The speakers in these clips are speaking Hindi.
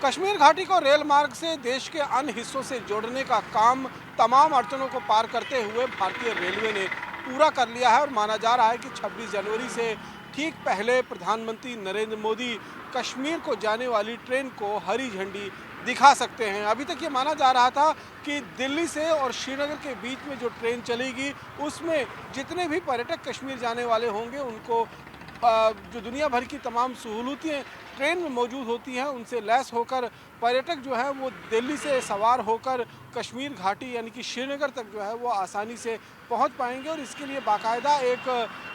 कश्मीर घाटी को रेल मार्ग से देश के अन्य हिस्सों से जोड़ने का काम तमाम अड़चनों को पार करते हुए भारतीय रेलवे ने पूरा कर लिया है और माना जा रहा है कि 26 जनवरी से ठीक पहले प्रधानमंत्री नरेंद्र मोदी कश्मीर को जाने वाली ट्रेन को हरी झंडी दिखा सकते हैं। अभी तक ये माना जा रहा था कि दिल्ली से और श्रीनगर के बीच में जो ट्रेन चलेगी उसमें जितने भी पर्यटक कश्मीर जाने वाले होंगे उनको जो दुनिया भर की तमाम सहूलतें ट्रेन में मौजूद होती हैं उनसे लैस होकर पर्यटक जो है वो दिल्ली से सवार होकर कश्मीर घाटी यानी कि श्रीनगर तक जो है वो आसानी से पहुंच पाएंगे। और इसके लिए बाकायदा एक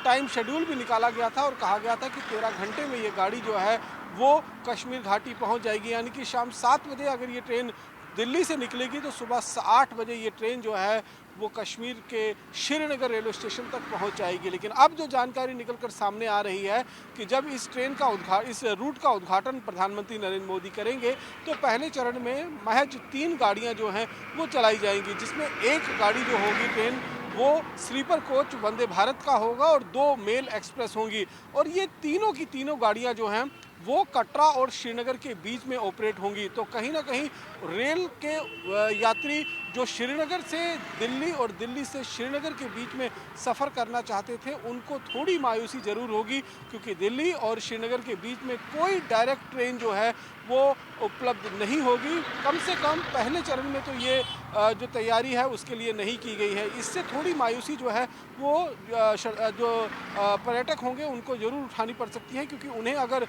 टाइम शेड्यूल भी निकाला गया था और कहा गया था कि 13 घंटे में ये गाड़ी जो है वो कश्मीर घाटी पहुंच जाएगी। यानी कि शाम 7 बजे अगर ये ट्रेन दिल्ली से निकलेगी तो सुबह 8 बजे ये ट्रेन जो है वो कश्मीर के श्रीनगर रेलवे स्टेशन तक पहुंच जाएगी। लेकिन अब जो जानकारी निकलकर सामने आ रही है कि जब इस ट्रेन का इस रूट का उद्घाटन प्रधानमंत्री नरेंद्र मोदी करेंगे तो पहले चरण में महज 3 गाड़ियां जो हैं वो चलाई जाएंगी, जिसमें एक गाड़ी जो होगी ट्रेन वो स्लीपर कोच वंदे भारत का होगा और 2 मेल एक्सप्रेस होंगी। और ये तीनों की तीनों गाड़ियां जो हैं वो कटरा और श्रीनगर के बीच में ऑपरेट होंगी। तो कहीं ना कहीं रेल के यात्री जो श्रीनगर से दिल्ली और दिल्ली से श्रीनगर के बीच में सफ़र करना चाहते थे उनको थोड़ी मायूसी ज़रूर होगी, क्योंकि दिल्ली और श्रीनगर के बीच में कोई डायरेक्ट ट्रेन जो है वो उपलब्ध नहीं होगी। कम से कम पहले चरण में तो ये जो तैयारी है उसके लिए नहीं की गई है। इससे थोड़ी मायूसी जो है वो जो पर्यटक होंगे उनको ज़रूर उठानी पड़ सकती है, क्योंकि उन्हें अगर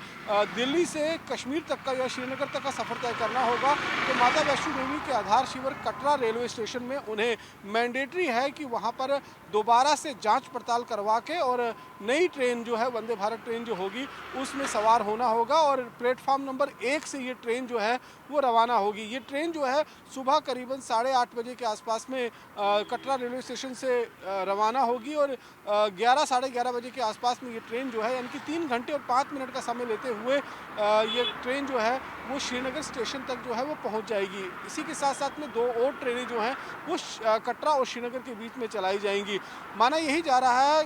दिल्ली से कश्मीर तक का या श्रीनगर तक का सफ़र तय करना होगा तो माता वैष्णो देवी के आधार शिविर कटरा रेलवे स्टेशन में उन्हें मैंडेटरी है कि वहाँ पर दोबारा से जांच पड़ताल करवा के और नई ट्रेन जो है वंदे भारत ट्रेन जो होगी उसमें सवार होना होगा। और प्लेटफार्म नंबर 1 से ये ट्रेन जो है वो रवाना होगी। ये ट्रेन जो है सुबह करीबन 8:30 बजे के आसपास में कटरा रेलवे स्टेशन से रवाना होगी और 11 साढ़े 11 बजे के आसपास में ये ट्रेन जो है यानी कि 3 घंटे और 5 मिनट का समय लेते हुए ये ट्रेन जो है वो श्रीनगर स्टेशन तक जो है वो पहुंच जाएगी। इसी के साथ साथ में 2 और ट्रेनें जो हैं वो कटरा और श्रीनगर के बीच में चलाई जाएंगी। माना यही जा रहा है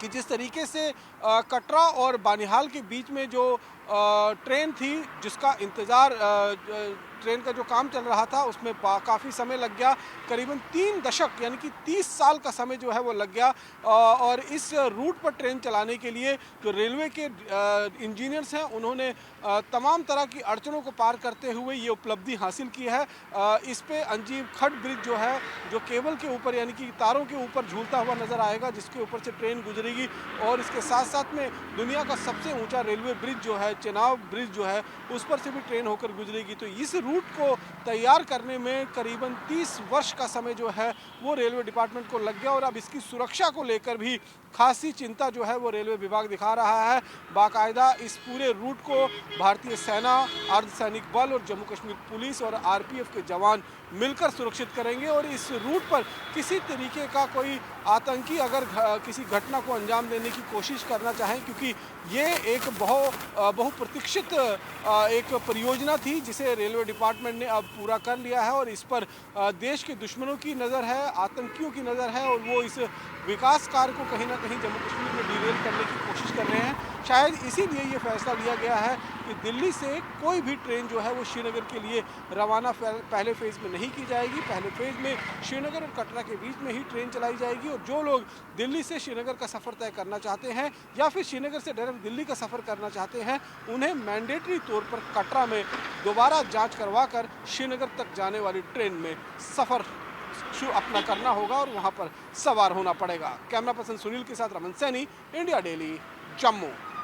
कि जिस तरीके से कटरा और बानिहाल के बीच में जो ट्रेन थी जिसका इंतज़ार ट्रेन का जो काम चल रहा था उसमें काफ़ी समय लग गया, करीबन 3 दशक यानी कि 30 साल का समय जो है वो लग गया। और इस रूट पर ट्रेन चलाने के लिए जो रेलवे के इंजीनियर्स हैं उन्होंने तमाम तरह की अड़चनों को पार करते हुए ये उपलब्धि हासिल की है। इस पे अंजीव खट ब्रिज जो है जो केबल के ऊपर यानी कि तारों के ऊपर झूलता हुआ नज़र आएगा, जिसके ऊपर से ट्रेन गुजरेगी। और इसके साथ साथ में दुनिया का सबसे ऊंचा रेलवे ब्रिज जो है चेनाब ब्रिज जो है उस पर से भी ट्रेन होकर गुजरेगी। तो इस रूट को तैयार करने में करीबन 30 वर्ष का समय जो है वो रेलवे डिपार्टमेंट को लग गया और अब इसकी सुरक्षा को लेकर भी खासी चिंता जो है वो रेलवे विभाग दिखा रहा है। बाकायदा इस पूरे रूट को भारतीय सेना, अर्धसैनिक बल और जम्मू कश्मीर पुलिस और आरपीएफ के जवान मिलकर सुरक्षित करेंगे। और इस रूट पर किसी तरीके का कोई आतंकी अगर किसी घटना को अंजाम देने की कोशिश करना चाहें, क्योंकि ये एक बहुप्रतीक्षित एक परियोजना थी जिसे रेलवे डिपार्टमेंट ने अब पूरा कर लिया है और इस पर देश के दुश्मनों की नज़र है, आतंकियों की नज़र है और वो इस विकास कार्य को कहीं ना कहीं जम्मू कश्मीर में डिरेल करने की कोशिश कर रहे हैं। शायद इसीलिए ये फैसला लिया गया है कि दिल्ली से कोई भी ट्रेन जो है वो श्रीनगर के लिए रवाना पहले फेज़ में नहीं की जाएगी। पहले फेज़ में श्रीनगर और कटरा के बीच में ही ट्रेन चलाई जाएगी और जो लोग दिल्ली से श्रीनगर का सफ़र तय करना चाहते हैं या फिर श्रीनगर से डायरेक्ट दिल्ली का सफ़र करना चाहते हैं उन्हें मैंडेटरी तौर पर कटरा में दोबारा जाँच करवा कर श्रीनगर तक जाने वाली ट्रेन में सफ़र अपना करना होगा और वहां पर सवार होना पड़ेगा। कैमरा पर्सन सुनील के साथ रमन सैनी, इंडिया डेली, जम्मू।